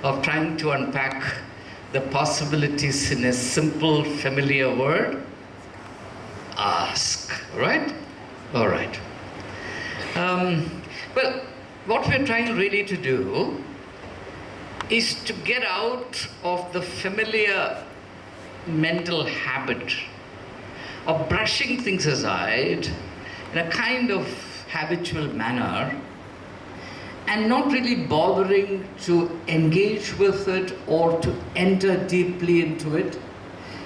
of trying to unpack the possibilities in a simple, familiar word. Ask, right? All right. Well, what we're trying really to do is to get out of the familiar mental habit of brushing things aside in a kind of habitual manner and not really bothering to engage with it or to enter deeply into it,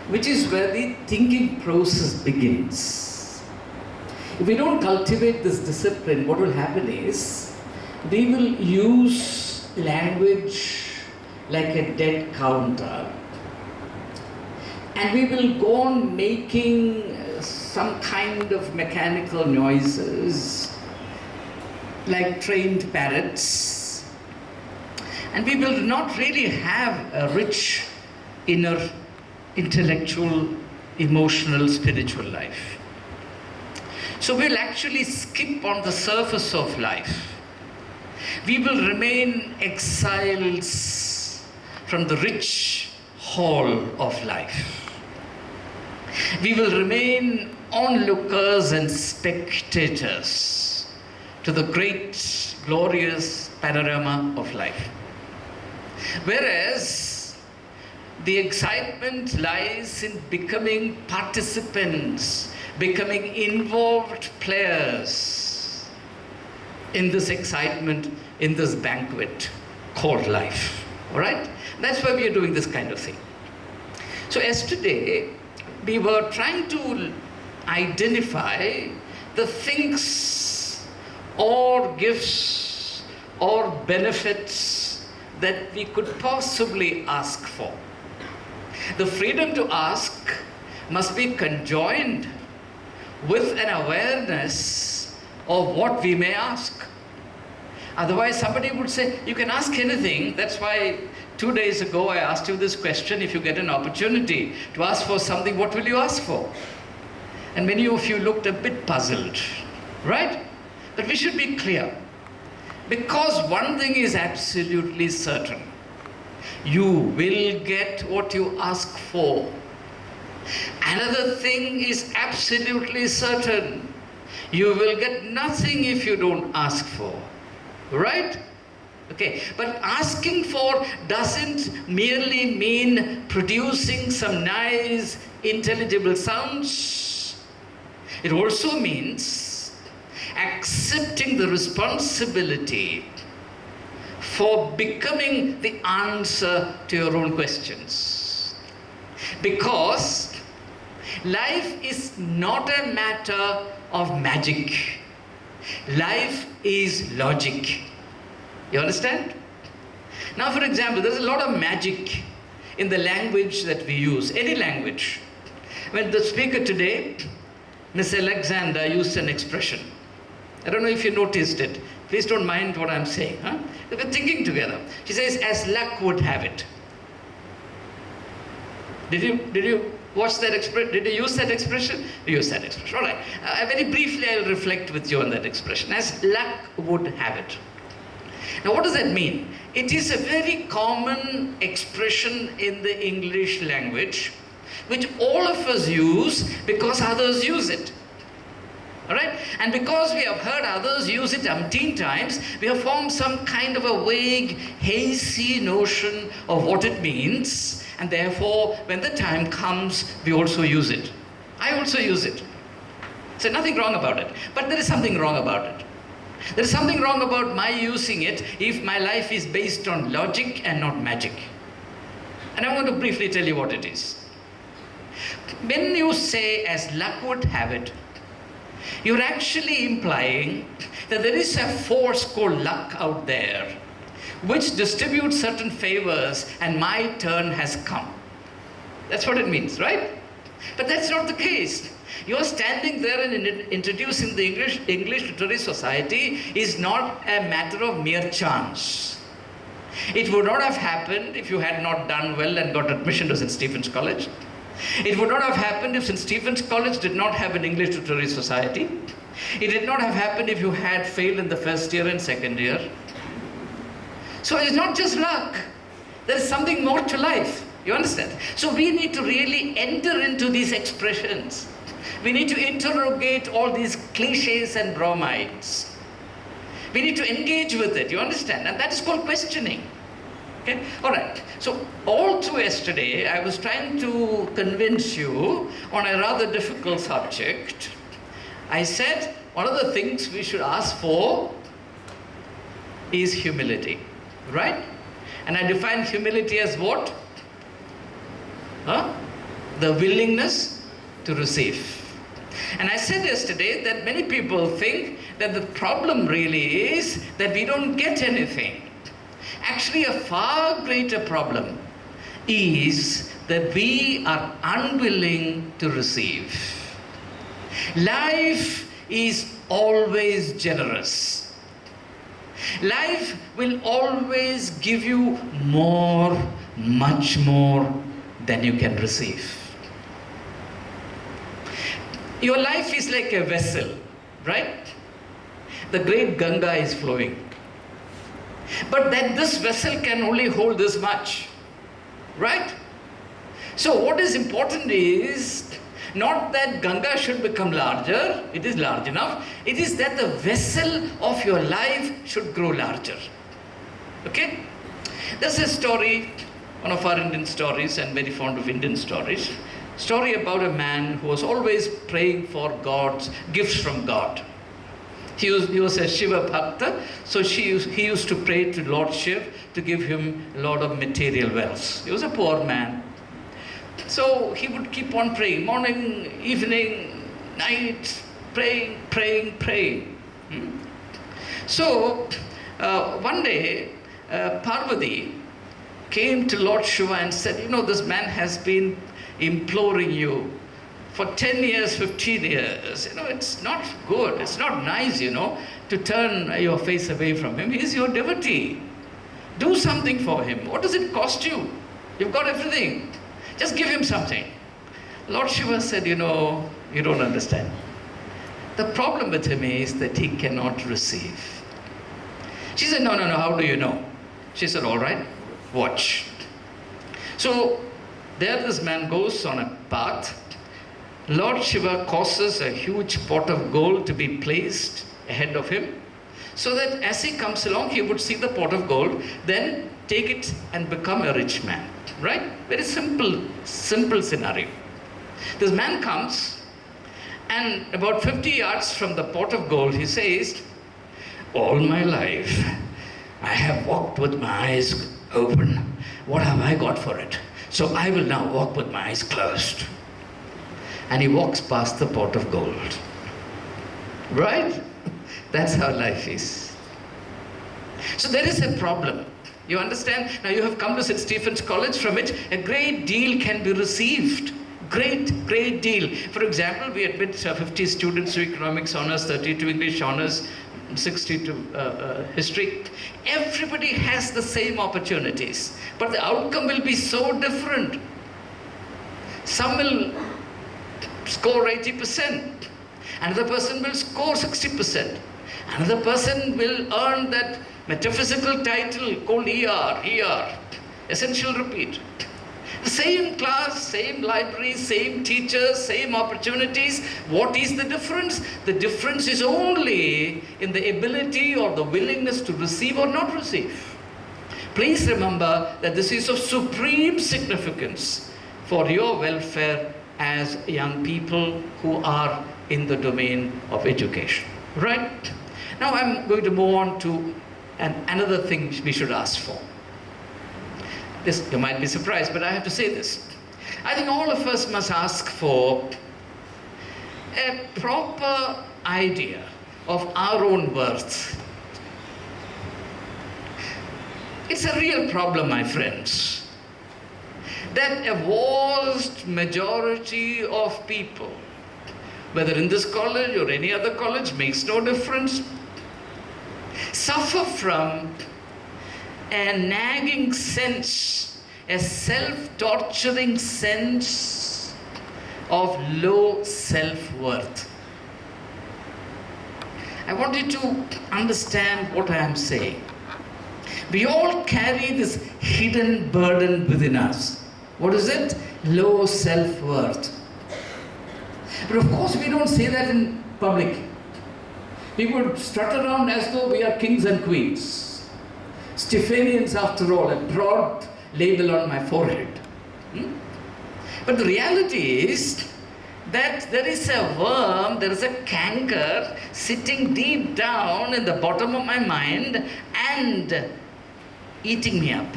which is where the thinking process begins. If we don't cultivate this discipline, what will happen is we will use language like a dead counter, and we will go on making some kind of mechanical noises like trained parrots, and we will not really have a rich inner intellectual, emotional, spiritual life. So we'll actually skip on the surface of life. We will remain exiles from the rich hall of life. We will remain onlookers and spectators to the great, glorious panorama of life. Whereas the excitement lies in becoming participants, becoming involved players in this excitement, in this banquet called life. All right? That's why we are doing this kind of thing. So yesterday, we were trying to identify the things or gifts or benefits that we could possibly ask for. The freedom to ask must be conjoined with an awareness of what we may ask. Otherwise, somebody would say, you can ask anything. That's why 2 days ago I asked you this question: if you get an opportunity to ask for something, what will you ask for? And many of you looked a bit puzzled, right? But we should be clear. Because one thing is absolutely certain: you will get what you ask for. Another thing is absolutely certain: you will get nothing if you don't ask for. Right? Okay, but asking for doesn't merely mean producing some nice, intelligible sounds. It also means accepting the responsibility for becoming the answer to your own questions. Because life is not a matter of magic. Life is logic. You understand? Now, for example, there's a lot of magic in the language that we use, any language. When the speaker today, Miss Alexander, used an expression. I don't know if you noticed it. Please don't mind what I'm saying. Huh? We're thinking together. She says, as luck would have it. Did you watch that expression? Did you use that expression? You use that expression. All right. Very briefly, I'll reflect with you on that expression. As luck would have it. Now, what does that mean? It is a very common expression in the English language, which all of us use because others use it. All right? And because we have heard others use it umpteen times, we have formed some kind of a vague, hazy notion of what it means. And therefore, when the time comes, we also use it. I also use it. So nothing wrong about it. But there is something wrong about it. There is something wrong about my using it if my life is based on logic and not magic. And I'm going to briefly tell you what it is. When you say, as luck would have it, you're actually implying that there is a force called luck out there which distributes certain favors and my turn has come. That's what it means, right? But that's not the case. You're standing there and introducing the English Literary Society is not a matter of mere chance. It would not have happened if you had not done well and got admission to St. Stephen's College. It would not have happened if St. Stephen's College did not have an English Literary Society. It did not have happened if you had failed in the first year and second year. So it's not just luck. There's something more to life. You understand? So we need to really enter into these expressions. We need to interrogate all these cliches and bromides. We need to engage with it. You understand? And that is called questioning. Okay? All right. So all through yesterday, I was trying to convince you on a rather difficult subject. I said one of the things we should ask for is humility. Right? And I define humility as what? The willingness to receive. And I said yesterday that many people think that the problem really is that we don't get anything. Actually, a far greater problem is that we are unwilling to receive. Life is always generous. Life will always give you more, much more than you can receive. Your life is like a vessel, right? The great Ganga is flowing. But that this vessel can only hold this much, right? So what is important is not that Ganga should become larger, it is large enough. It is that the vessel of your life should grow larger. Okay? There's a story, one of our Indian stories, and very fond of Indian stories. Story about a man who was always praying for God's gifts from God. He was a Shiva Bhakta, so he used to pray to Lord Shiva to give him a lot of material wealth. He was a poor man. So he would keep on praying, morning, evening, night, praying. So one day, Parvati came to Lord Shiva and said, you know, this man has been imploring you for 10 years, 15 years. You know, it's not good, it's not nice, you know, to turn your face away from him. He's your devotee. Do something for him. What does it cost you? You've got everything. Just give him something. Lord Shiva said, you know, you don't understand. The problem with him is that he cannot receive. She said, no, how do you know? She said, all right, watch. So there this man goes on a path. Lord Shiva causes a huge pot of gold to be placed ahead of him, so that as he comes along, he would see the pot of gold, then take it and become a rich man. Right? Very simple scenario. This man comes, and about 50 yards from the pot of gold, he says, all my life, I have walked with my eyes open. What have I got for it? So I will now walk with my eyes closed. And he walks past the pot of gold. Right? That's how life is. So there is a problem. You understand? Now you have come to St. Stephen's College. From it, a great deal can be received. Great deal. For example, we admit 50 students to economics honors, 30 to English honors, 60 to history. Everybody has the same opportunities, but the outcome will be so different. Some will score 80%. Another person will score 60%. Another person will earn that metaphysical title called ER, essential repeat. The same class, same library, same teachers, same opportunities. What is the difference? The difference is only in the ability or the willingness to receive or not receive. Please remember that this is of supreme significance for your welfare as young people who are in the domain of education. Right? Now I'm going to move on to another thing we should ask for. This, you might be surprised, but I have to say this. I think all of us must ask for a proper idea of our own worth. It's a real problem, my friends, that a vast majority of people, whether in this college or any other college, makes no difference, suffer from a nagging sense, a self-torturing sense of low self-worth. I want you to understand what I am saying. We all carry this hidden burden within us. What is it? Low self-worth. But of course we don't say that in public. People strut around as though we are kings and queens. Stephanians, after all, a broad label on my forehead. But the reality is that there is a worm, there is a canker sitting deep down in the bottom of my mind and eating me up,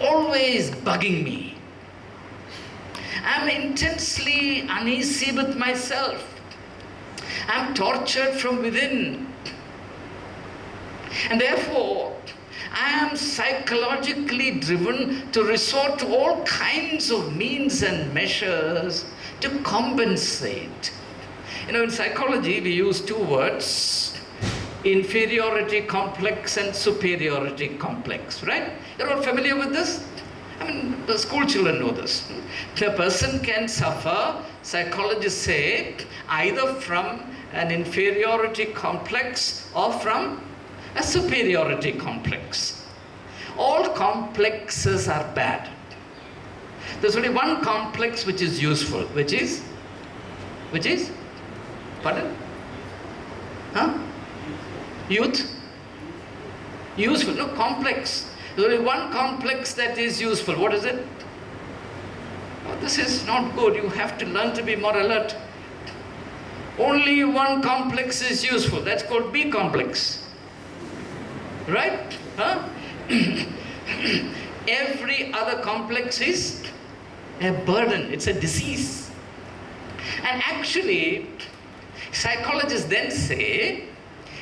always bugging me. I'm intensely uneasy with myself. I'm tortured from within. And therefore, I am psychologically driven to resort to all kinds of means and measures to compensate. You know, in psychology, we use two words: inferiority complex and superiority complex, right? You're all familiar with this? I mean, the school children know this. A person can suffer, psychologists say, either from an inferiority complex or from a superiority complex. All complexes are bad. There's only one complex which is useful, which is? Pardon? Huh? Youth? Useful, no, complex. There's only one complex that is useful. What is it? Oh, this is not good. You have to learn to be more alert. Only one complex is useful. That's called B complex. Right? Huh? Every other complex is a burden. It's a disease. And actually, psychologists then say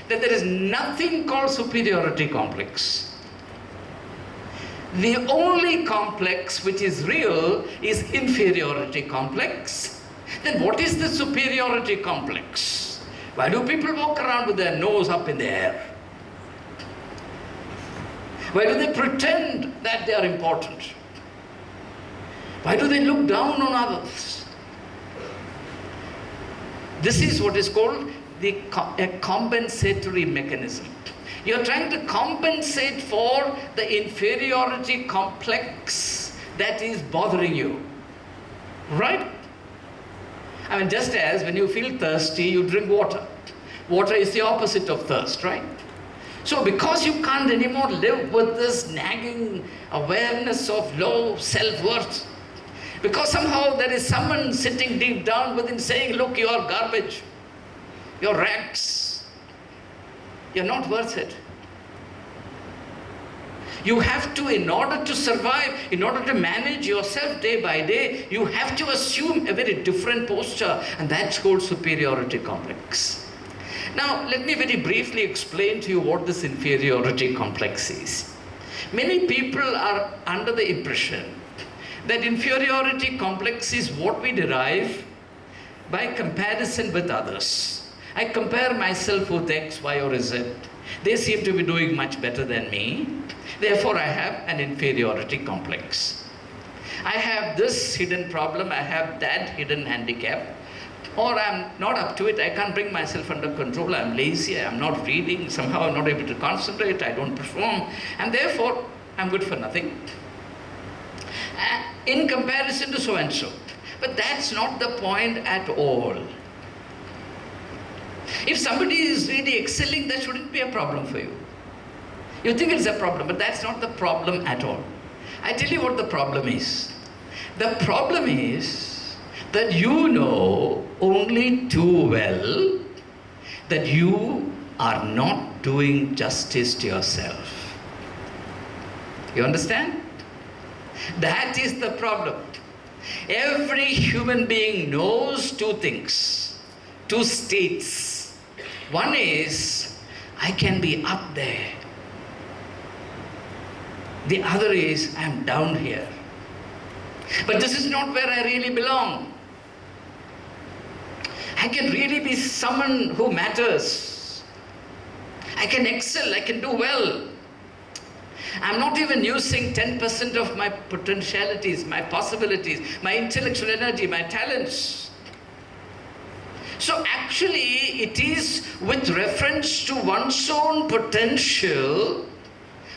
that there is nothing called superiority complex. The only complex which is real is inferiority complex. Then what is the superiority complex? Why do people walk around with their nose up in the air? Why do they pretend that they are important? Why do they look down on others? This is what is called a compensatory mechanism. You're trying to compensate for the inferiority complex that is bothering you. Right? I mean, just as when you feel thirsty, you drink water. Water is the opposite of thirst, right? So because you can't anymore live with this nagging awareness of low self-worth, because somehow there is someone sitting deep down within saying, look, you are garbage, you're rags, you're not worth it. You have to, in order to survive, in order to manage yourself day by day, you have to assume a very different posture, and that's called superiority complex. Now, let me very briefly explain to you what this inferiority complex is. Many people are under the impression that inferiority complex is what we derive by comparison with others. I compare myself with X, Y, or Z. They seem to be doing much better than me. Therefore, I have an inferiority complex. I have this hidden problem, I have that hidden handicap, or I'm not up to it, I can't bring myself under control, I'm lazy, I'm not reading, somehow I'm not able to concentrate, I don't perform, and therefore, I'm good for nothing. In comparison to so-and-so. But that's not the point at all. If somebody is really excelling, that shouldn't be a problem for you. You think it's a problem, but that's not the problem at all. I tell you what the problem is. The problem is that you know only too well that you are not doing justice to yourself. You understand? That is the problem. Every human being knows two things, two states. One is, I can be up there. The other is, I'm down here. But this is not where I really belong. I can really be someone who matters. I can excel, I can do well. I'm not even using 10% of my potentialities, my possibilities, my intellectual energy, my talents. So actually, it is with reference to one's own potential,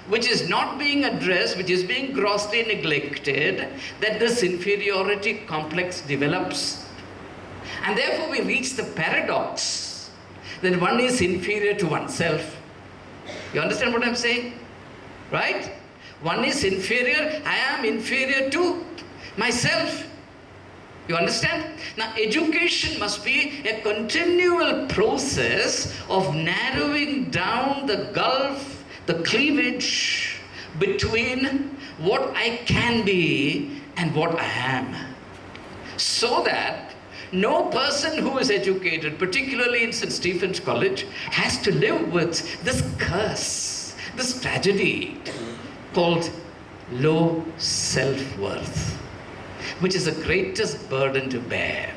which is not being addressed, which is being grossly neglected, that this inferiority complex develops. And therefore we reach the paradox that one is inferior to oneself. You understand what I'm saying? Right? One is inferior, I am inferior to myself. You understand? Now, education must be a continual process of narrowing down the gulf, the cleavage between what I can be and what I am. So that no person who is educated, particularly in St. Stephen's College, has to live with this curse, this tragedy called low self-worth, which is the greatest burden to bear.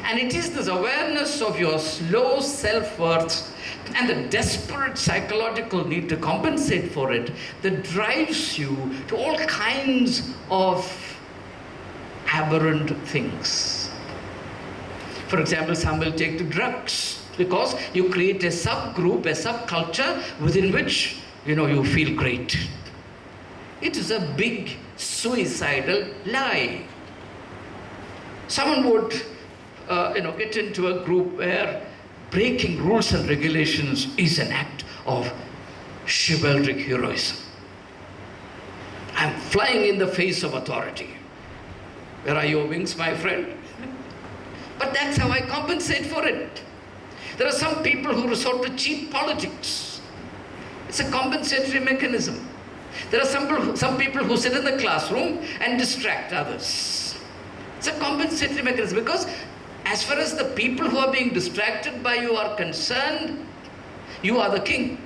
And it is this awareness of your low self-worth and the desperate psychological need to compensate for it that drives you to all kinds of aberrant things. For example, some will take to drugs because you create a subgroup, a subculture within which you feel great. It is a big suicidal lie. Someone would get into a group where breaking rules and regulations is an act of chivalric heroism. I'm flying in the face of authority. Where are your wings, my friend? But that's how I compensate for it. There are some people who resort to cheap politics. It's a compensatory mechanism. There are some people who sit in the classroom and distract others. It's a compensatory mechanism because as far as the people who are being distracted by you are concerned, you are the king.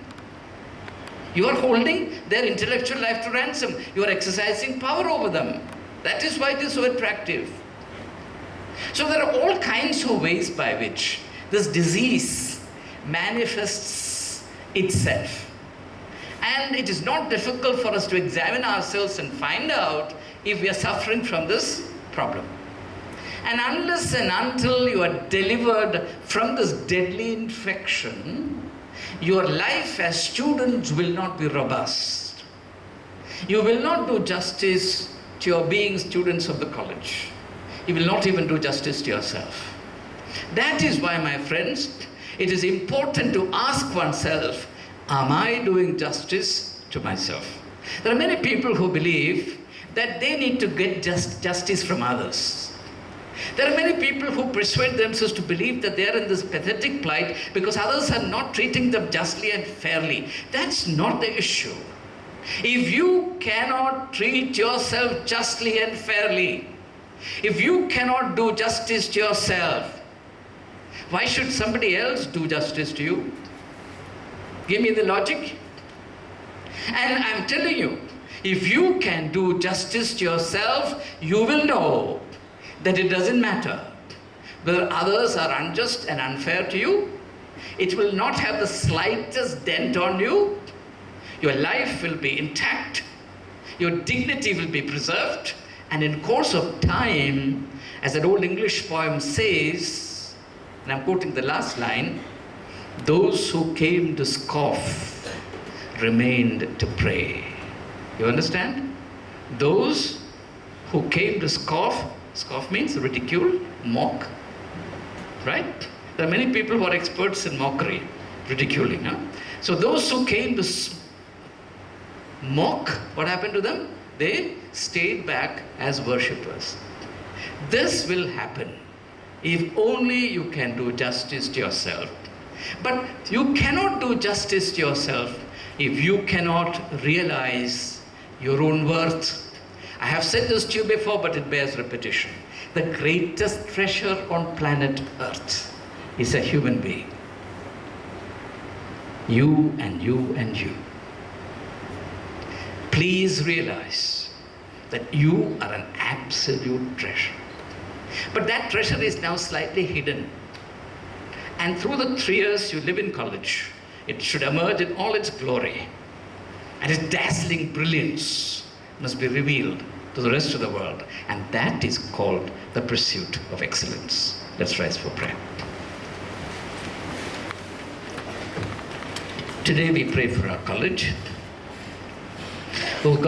You are holding their intellectual life to ransom. You are exercising power over them. That is why it is so attractive. So there are all kinds of ways by which this disease manifests itself. And it is not difficult for us to examine ourselves and find out if we are suffering from this problem. And unless and until you are delivered from this deadly infection, your life as students will not be robust. You will not do justice to your being students of the college. You will not even do justice to yourself. That is why, my friends, it is important to ask oneself, am I doing justice to myself? There are many people who believe that they need to get justice from others. There are many people who persuade themselves to believe that they are in this pathetic plight because others are not treating them justly and fairly. That's not the issue. If you cannot treat yourself justly and fairly, if you cannot do justice to yourself, why should somebody else do justice to you? Give me the logic. And I'm telling you, if you can do justice to yourself, you will know that it doesn't matter whether others are unjust and unfair to you. It will not have the slightest dent on you. Your life will be intact. Your dignity will be preserved. And in course of time, as an old English poem says, and I'm quoting the last line, those who came to scoff remained to pray. You understand? Those who came to scoff means ridicule, mock, right? There are many people who are experts in mockery, ridiculing. Huh? So those who came to mock, what happened to them? They stayed back as worshippers. This will happen if only you can do justice to yourself. But you cannot do justice to yourself if you cannot realize your own worth. I have said this to you before, but it bears repetition. The greatest treasure on planet Earth is a human being. You and you and you. Please realize that you are an absolute treasure. But that treasure is now slightly hidden. And through the 3 years you live in college, it should emerge in all its glory. And its dazzling brilliance must be revealed to the rest of the world. And that is called the pursuit of excellence. Let's rise for prayer. Today we pray for our college. Will God